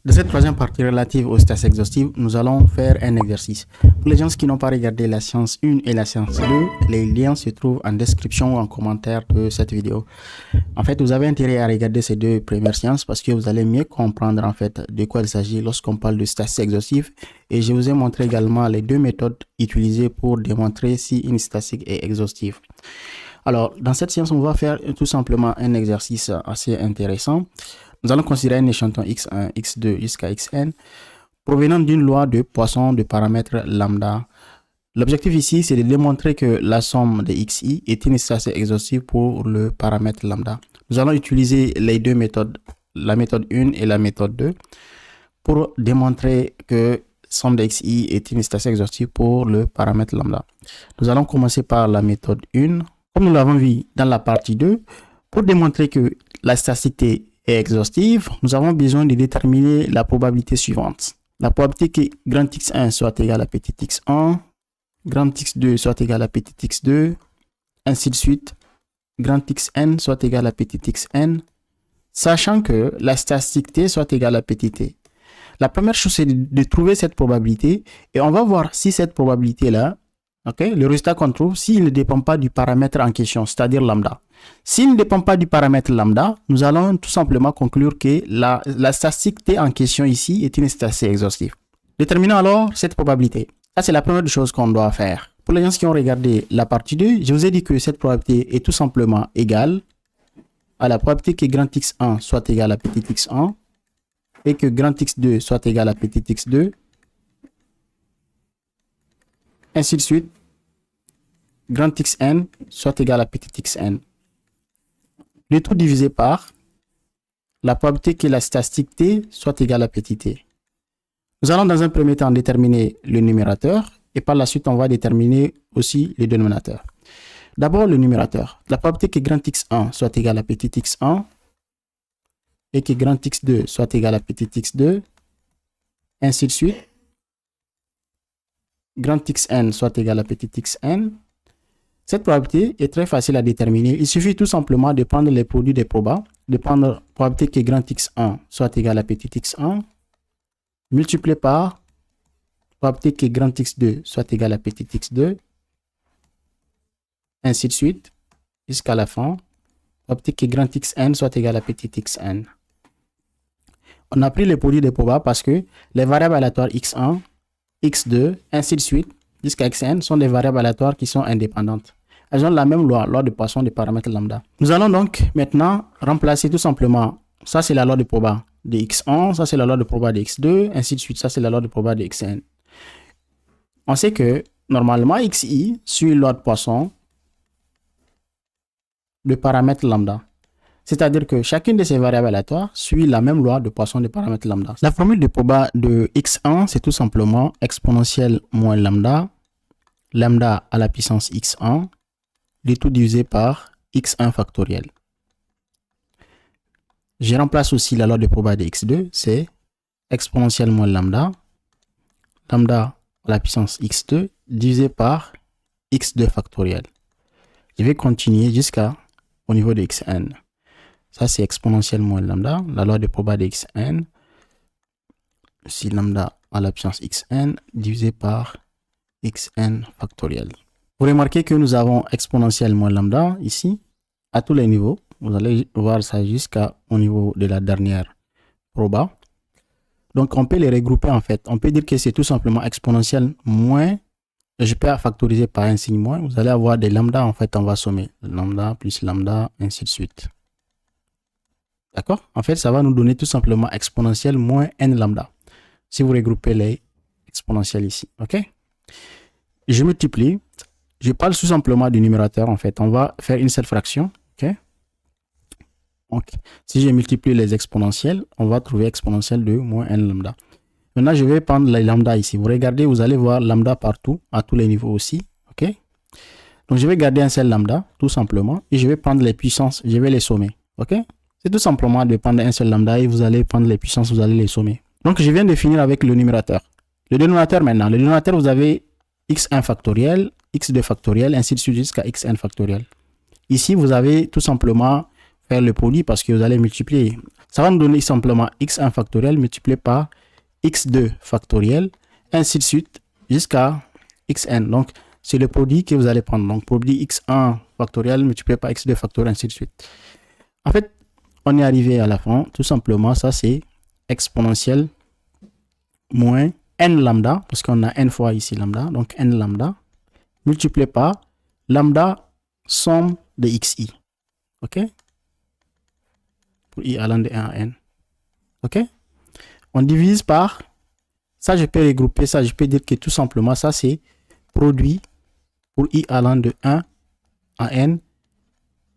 Dans cette troisième partie relative aux stats exhaustives, nous allons faire un exercice. Pour les gens qui n'ont pas regardé la séance 1 et la séance 2, les liens se trouvent en description ou en commentaire de cette vidéo. En fait, vous avez intérêt à regarder ces deux premières séances parce que vous allez mieux comprendre en fait de quoi il s'agit lorsqu'on parle de statistiques exhaustives. Et je vous ai montré également les deux méthodes utilisées pour démontrer si une statistique est exhaustive. Alors, dans cette séance, on va faire tout simplement un exercice assez intéressant. Nous allons considérer un échantillon x1, x2 jusqu'à xn provenant d'une loi de Poisson de paramètres lambda. L'objectif ici, c'est de démontrer que la somme de xi est une statistique exhaustive pour le paramètre lambda. Nous allons utiliser les deux méthodes, la méthode 1 et la méthode 2, pour démontrer que somme de xi est une statistique exhaustive pour le paramètre lambda. Nous allons commencer par la méthode 1. Comme nous l'avons vu dans la partie 2, pour démontrer que la statistique est exhaustive, nous avons besoin de déterminer la probabilité suivante. La probabilité que grand x1 soit égal à petit x1, grand x2 soit égal à petit x2, ainsi de suite, grand xn soit égal à petit xn, sachant que la statistique t soit égale à petit t. La première chose, c'est de trouver cette probabilité et on va voir si cette probabilité-là, le résultat qu'on trouve, s'il ne dépend pas du paramètre en question, c'est-à-dire lambda. S'il ne dépend pas du paramètre lambda, nous allons tout simplement conclure que la statistique t en question ici est une statistique exhaustive. Déterminons alors cette probabilité. Ça, c'est la première chose qu'on doit faire. Pour les gens qui ont regardé la partie 2, je vous ai dit que cette probabilité est tout simplement égale à la probabilité que grand x1 soit égal à petit x1 et que grand x2 soit égal à petit x2, ainsi de suite, grand xn soit égal à petit xn. Le tout divisé par la probabilité que la statistique t soit égale à petit t. Nous allons dans un premier temps déterminer le numérateur et par la suite on va déterminer aussi le dénominateur. D'abord le numérateur. La probabilité que grand x1 soit égal à petit x1 et que grand x2 soit égal à petit x2, ainsi de suite. Grand xn soit égal à petit xn. Cette probabilité est très facile à déterminer. Il suffit tout simplement de prendre les produits des probas, de prendre la probabilité que grand x1 soit égal à petit x1, multiplié par la probabilité que grand x2 soit égal à petit x2, ainsi de suite, jusqu'à la fin, la probabilité que grand xn soit égal à petit xn. On a pris les produits des probas parce que les variables aléatoires x1, x2, ainsi de suite, jusqu'à xn sont des variables aléatoires qui sont indépendantes. Elles ont la même loi de Poisson des paramètres lambda. Nous allons donc maintenant remplacer tout simplement, ça c'est la loi de proba de x1, ça c'est la loi de proba de x2, ainsi de suite, ça c'est la loi de proba de xn. On sait que normalement xi suit la loi de Poisson de paramètres lambda. C'est-à-dire que chacune de ces variables aléatoires suit la même loi de Poisson des paramètres lambda. La formule de proba de x1, c'est tout simplement exponentielle moins lambda, lambda à la puissance x1, le tout divisé par x1 factoriel. Je remplace aussi la loi de proba de x2, c'est exponentielle moins lambda, lambda à la puissance x2 divisé par x2 factoriel. Je vais continuer jusqu'au niveau de xn. Ça, c'est exponentielle moins lambda, la loi de proba de xn, c'est lambda à la puissance xn divisé par xn factoriel. Vous remarquez que nous avons exponentielle moins lambda ici, à tous les niveaux. Vous allez voir ça jusqu'au niveau de la dernière proba. Donc, on peut les regrouper en fait. On peut dire que c'est tout simplement exponentielle moins, je peux factoriser par un signe moins. Vous allez avoir des lambda, en fait, on va sommer. Lambda plus lambda, ainsi de suite. D'accord? En fait, ça va nous donner tout simplement exponentielle moins n lambda. Si vous regroupez les exponentielles ici. OK? Je multiplie. Je parle tout simplement du numérateur, en fait. On va faire une seule fraction. OK? Donc, si je multiplie les exponentielles, on va trouver exponentielle de moins n lambda. Maintenant, je vais prendre les lambda ici. Vous regardez, vous allez voir lambda partout, à tous les niveaux aussi. OK? Donc, je vais garder un seul lambda, tout simplement. Et je vais prendre les puissances, je vais les sommer. OK? C'est tout simplement de prendre un seul lambda et vous allez prendre les puissances, vous allez les sommer. Donc, je viens de finir avec le numérateur. Le dénominateur maintenant. Le dénominateur, vous avez x1 factoriel, x2 factoriel, ainsi de suite jusqu'à xn factoriel. Ici, vous avez tout simplement faire le produit parce que vous allez multiplier. Ça va nous donner simplement x1 factoriel multiplié par x2 factoriel, ainsi de suite, jusqu'à xn. Donc, c'est le produit que vous allez prendre. Donc, produit x1 factoriel multiplié par x2 factoriel, ainsi de suite. En fait, on est arrivé à la fin. Tout simplement, ça, c'est exponentielle moins n lambda, parce qu'on a n fois ici lambda. Donc, n lambda multiplié par lambda somme de xi. OK? Pour i allant de 1 à n. OK? On divise par, ça je peux regrouper ça, je peux dire que tout simplement ça c'est produit pour i allant de 1 à n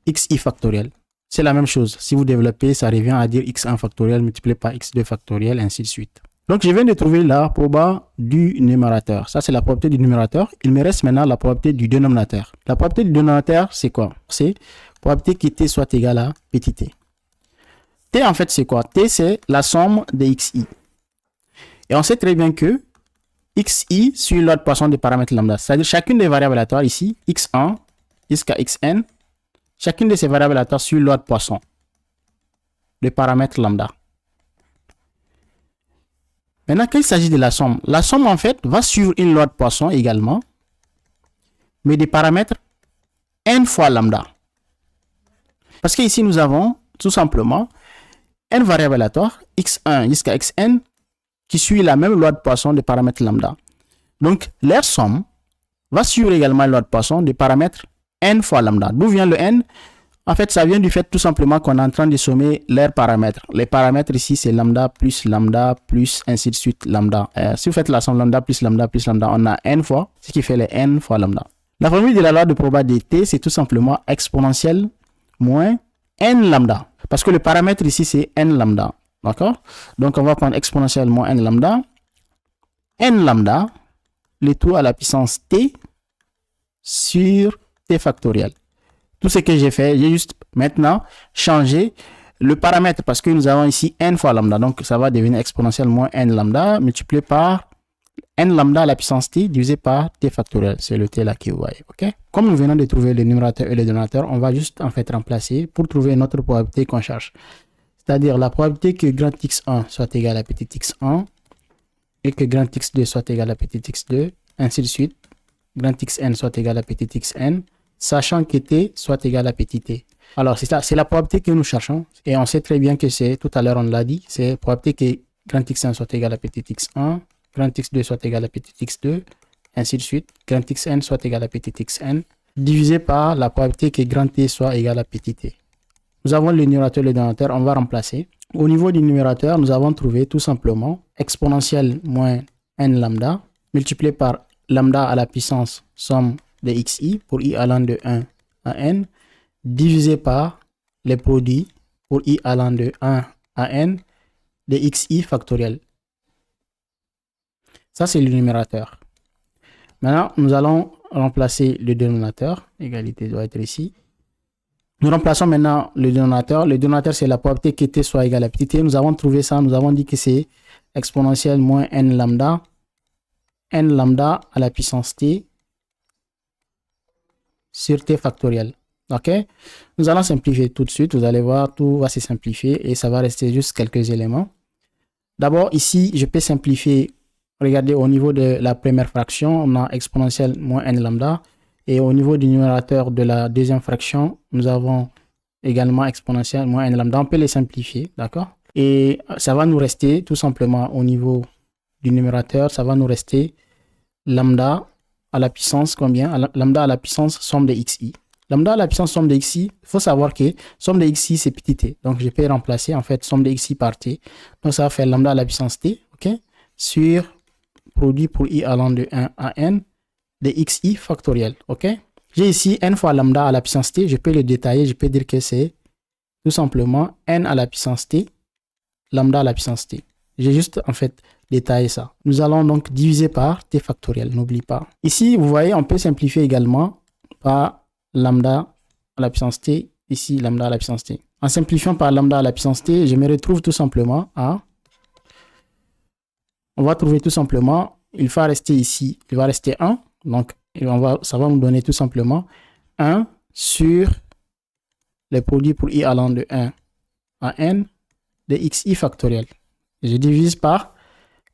xi factoriel. C'est la même chose. Si vous développez, ça revient à dire x1 factoriel multiplié par x2 factoriel, ainsi de suite. Donc je viens de trouver la proba du numérateur. Ça c'est la probabilité du numérateur. Il me reste maintenant la probabilité du dénominateur. La probabilité du dénominateur c'est quoi? C'est probabilité que t soit égal à petit t. T en fait c'est quoi? T c'est la somme de xi. Et on sait très bien que xi suit l'ordre poisson des paramètres lambda. C'est-à-dire chacune des variables aléatoires ici, x1 jusqu'à xn, chacune de ces variables aléatoires suit l'ordre poisson des paramètres lambda. Maintenant, quand il s'agit de la somme en fait va suivre une loi de Poisson également, mais des paramètres n fois lambda. Parce qu'ici, nous avons tout simplement n variables aléatoires, x1 jusqu'à xn, qui suit la même loi de Poisson des paramètres lambda. Donc, leur somme va suivre également la loi de Poisson des paramètres n fois lambda. D'où vient le n? En fait, ça vient du fait tout simplement qu'on est en train de sommer leurs paramètres. Les paramètres ici, c'est lambda plus ainsi de suite lambda. Si vous faites la somme lambda, on a n fois, ce qui fait les n fois lambda. La formule de la loi de probabilité, c'est tout simplement exponentielle moins n lambda. Parce que le paramètre ici, c'est n lambda. D'accord? Donc, on va prendre exponentielle moins n lambda. N lambda, le tout à la puissance t sur t factoriel. Tout ce que j'ai fait, j'ai juste maintenant changé le paramètre parce que nous avons ici n fois lambda. Donc, ça va devenir exponentielle moins n lambda multiplié par n lambda à la puissance t divisé par t factoriel. C'est le t là que vous voyez. OK? Comme nous venons de trouver le numérateur et le dénominateur, on va juste en fait remplacer pour trouver notre probabilité qu'on cherche. C'est-à-dire la probabilité que grand x1 soit égal à petit x1 et que grand x2 soit égal à petit x2, ainsi de suite. Grand xn soit égal à petit xn. Sachant que t soit égal à petit t. Alors, c'est ça, c'est la probabilité que nous cherchons. Et on sait très bien que c'est, tout à l'heure on l'a dit, c'est la probabilité que grand x1 soit égal à petit x1, grand x2 soit égal à petit x2, ainsi de suite. Grand xn soit égal à petit xn, divisé par la probabilité que grand t soit égal à petit t. Nous avons le numérateur et le dénominateur, on va remplacer. Au niveau du numérateur, nous avons trouvé tout simplement exponentielle moins n lambda, multiplié par lambda à la puissance somme de xi pour i allant de 1 à n, divisé par les produits pour i allant de 1 à n de xi factoriel. Ça, c'est le numérateur. Maintenant, nous allons remplacer le dénominateur. Égalité doit être ici. Nous remplaçons maintenant le dénominateur. Le dénominateur, c'est la probabilité que t soit égal à petit t. Nous avons trouvé ça. Nous avons dit que c'est exponentielle moins n lambda à la puissance t sur t factoriel. OK? Nous allons simplifier tout de suite. Vous allez voir, tout va se simplifier et ça va rester juste quelques éléments. D'abord, ici, je peux simplifier. Regardez, au niveau de la première fraction, on a exponentielle moins n lambda. Et au niveau du numérateur de la deuxième fraction, nous avons également exponentielle moins n lambda. On peut les simplifier, d'accord? Et ça va nous rester tout simplement au niveau du numérateur, ça va nous rester lambda à la puissance combien? Lambda à la puissance somme de xi. Lambda à la puissance somme de xi, il faut savoir que somme de xi c'est petit t. Donc je peux remplacer en fait somme de xi par t. Donc ça va faire lambda à la puissance t, ok? Sur produit pour i allant de 1 à n de xi factoriel, ok? J'ai ici n fois lambda à la puissance t, je peux le détailler, je peux dire que c'est tout simplement n à la puissance t, lambda à la puissance t. J'ai juste en fait détaillé ça. Nous allons donc diviser par t factoriel, n'oublie pas. Ici, vous voyez, on peut simplifier également par lambda à la puissance t, ici lambda à la puissance t. En simplifiant par lambda à la puissance t, je me retrouve tout simplement à... On va trouver tout simplement, il va rester ici, il va rester 1. Donc, ça va nous donner tout simplement 1 sur le produit pour i allant de 1 à n de xi factoriel. Je divise par,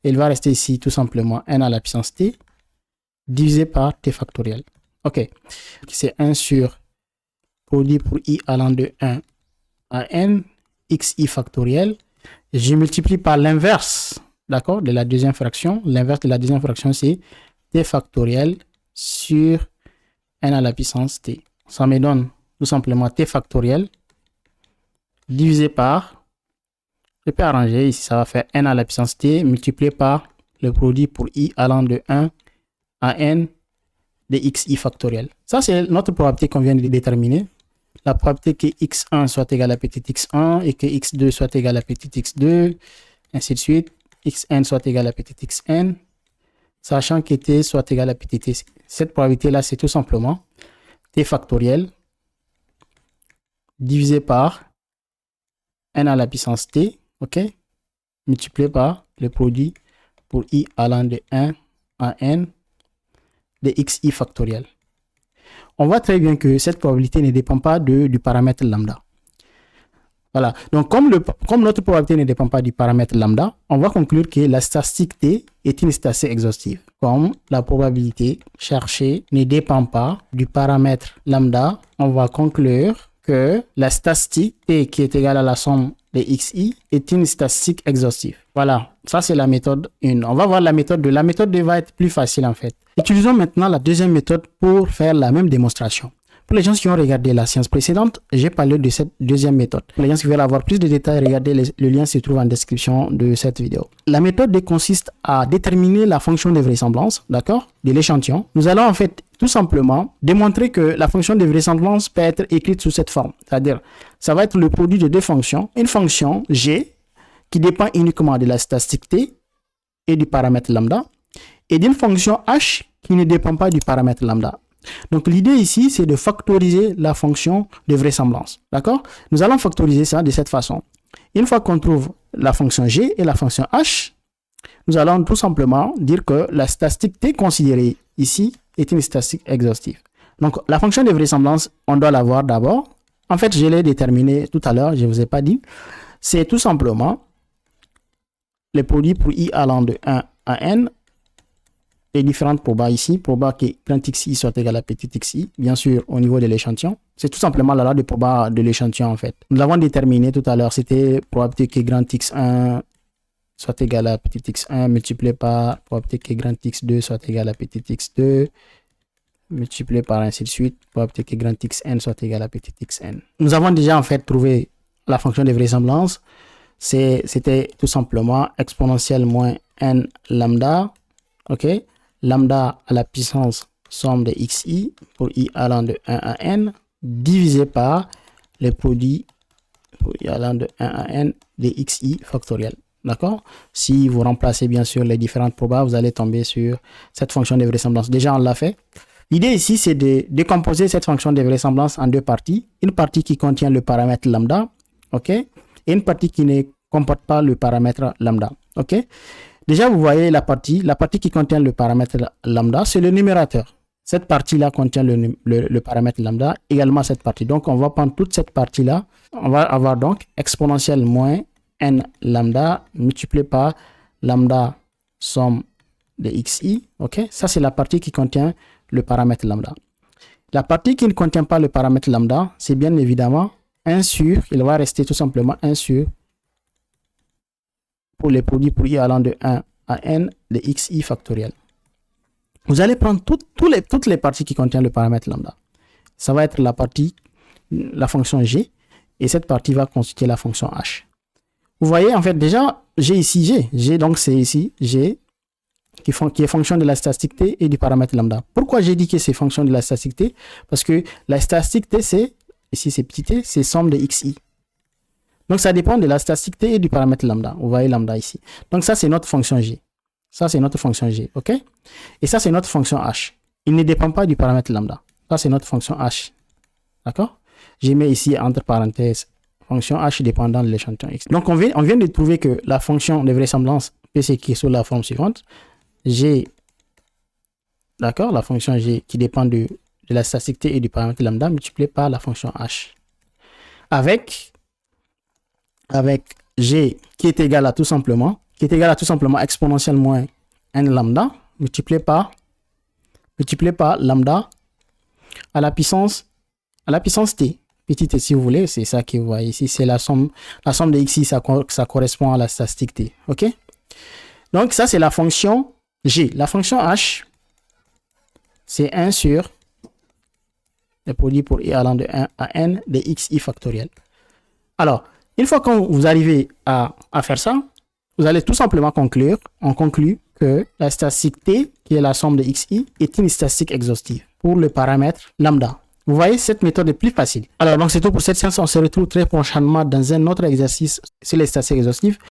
il va rester ici tout simplement n à la puissance t divisé par t factoriel. Ok, c'est 1 sur produit pour i allant de 1 à n xi factoriel. Je multiplie par l'inverse, d'accord, de la deuxième fraction. L'inverse de la deuxième fraction, c'est t factoriel sur n à la puissance t. Ça me donne tout simplement t factoriel divisé par, je peux arranger ici, ça va faire n à la puissance t multiplié par le produit pour i allant de 1 à n de xi factoriel. Ça, c'est notre probabilité qu'on vient de déterminer. La probabilité que x1 soit égal à petit x1 et que x2 soit égal à petit x2, ainsi de suite, xn soit égal à petit xn, sachant que t soit égal à petit t. Cette probabilité-là, c'est tout simplement t factoriel divisé par n à la puissance t, ok, multiplié par le produit pour i allant de 1 à n de xi factoriel. On voit très bien que cette probabilité ne dépend pas du paramètre lambda. Voilà. Donc, comme notre probabilité ne dépend pas du paramètre lambda, on va conclure que la statistique t est une statistique exhaustive. Comme la probabilité cherchée ne dépend pas du paramètre lambda, on va conclure que la statistique t qui est égale à la somme de xi est une statistique exhaustive. Voilà. Ça, c'est la méthode 1. On va voir la méthode 2. La méthode 2 va être plus facile en fait. Utilisons maintenant la deuxième méthode pour faire la même démonstration. Pour les gens qui ont regardé la séance précédente, j'ai parlé de cette deuxième méthode. Pour les gens qui veulent avoir plus de détails, regardez, le lien se trouve en description de cette vidéo. La méthode 2 consiste à déterminer la fonction de vraisemblance, d'accord, de l'échantillon. Nous allons en fait tout simplement démontrer que la fonction de vraisemblance peut être écrite sous cette forme. C'est-à-dire, ça va être le produit de deux fonctions. Une fonction g qui dépend uniquement de la statistique t et du paramètre lambda, et d'une fonction h qui ne dépend pas du paramètre lambda. Donc, l'idée ici, c'est de factoriser la fonction de vraisemblance. D'accord? Nous allons factoriser ça de cette façon. Une fois qu'on trouve la fonction g et la fonction h, nous allons tout simplement dire que la statistique t considérée ici est une statistique exhaustive. Donc, la fonction de vraisemblance, on doit l'avoir d'abord. En fait, je l'ai déterminé tout à l'heure, je ne vous ai pas dit. C'est tout simplement le produit pour i allant de 1 à n, les différentes probas ici, proba que grand xi soit égal à petit xi, bien sûr au niveau de l'échantillon. C'est tout simplement la loi de proba de l'échantillon en fait. Nous l'avons déterminé tout à l'heure, c'était probabilité que grand x1 soit égal à petit x1 multiplié par probabilité que grand x2 soit égal à petit x2 multiplié par ainsi de suite, probabilité que grand xn soit égal à petit xn. Nous avons déjà en fait trouvé la fonction de vraisemblance. C'était tout simplement exponentielle moins n lambda, ok, lambda à la puissance somme de xi pour i allant de 1 à n divisé par le produit pour i allant de 1 à n de xi factoriel. D'accord? Si vous remplacez bien sûr les différentes probas, vous allez tomber sur cette fonction de vraisemblance. Déjà, on l'a fait. L'idée ici, c'est de décomposer cette fonction de vraisemblance en deux parties. Une partie qui contient le paramètre lambda, ok, et une partie qui ne comporte pas le paramètre lambda, ok. Déjà, vous voyez la partie qui contient le paramètre lambda, c'est le numérateur. Cette partie-là contient le paramètre lambda, également cette partie. Donc, on va prendre toute cette partie-là. On va avoir donc exponentielle moins n lambda multiplié par lambda somme de xi. Ok, ça, c'est la partie qui contient le paramètre lambda. La partie qui ne contient pas le paramètre lambda, c'est bien évidemment 1 sur, il va rester tout simplement 1 sur pour les produits pour i allant de 1 à n de xi factoriel. Vous allez prendre toutes les parties qui contiennent le paramètre lambda. Ça va être la fonction g, et cette partie va constituer la fonction h. Vous voyez, en fait, déjà, j'ai ici g. G, donc, c'est ici g qui est fonction de la statistique t et du paramètre lambda. Pourquoi j'ai dit que c'est fonction de la statistique t? Parce que la statistique t, c'est, ici c'est petit t, c'est somme de xi. Donc, ça dépend de la statistique t et du paramètre lambda. Vous voyez lambda ici. Donc, ça, c'est notre fonction g. Ça, c'est notre fonction g, ok? Et ça, c'est notre fonction h. Il ne dépend pas du paramètre lambda. Ça, c'est notre fonction h. D'accord? J'ai mis ici, entre parenthèses, fonction h dépendant de l'échantillon x. Donc, on vient de trouver que la fonction de vraisemblance peut s'écrire sous la forme suivante. G, d'accord? La fonction g qui dépend de la statistique t et du paramètre lambda multiplié par la fonction h. avec G qui est égal à tout simplement exponentielle moins n lambda multiplié par lambda à la puissance t, petit t si vous voulez, c'est ça que vous voyez ici, c'est la somme de xi, ça correspond à la statistique t, ok? Donc ça c'est la fonction g. La fonction h, c'est 1 sur le produit pour i allant de 1 à n de xi factoriel. Alors, une fois que vous arrivez à faire ça, vous allez tout simplement conclure, on conclut que la statistique t, qui est la somme de xi, est une statistique exhaustive pour le paramètre lambda. Vous voyez, cette méthode est plus facile. Alors, donc c'est tout pour cette séance. On se retrouve très prochainement dans un autre exercice sur les statistiques exhaustives.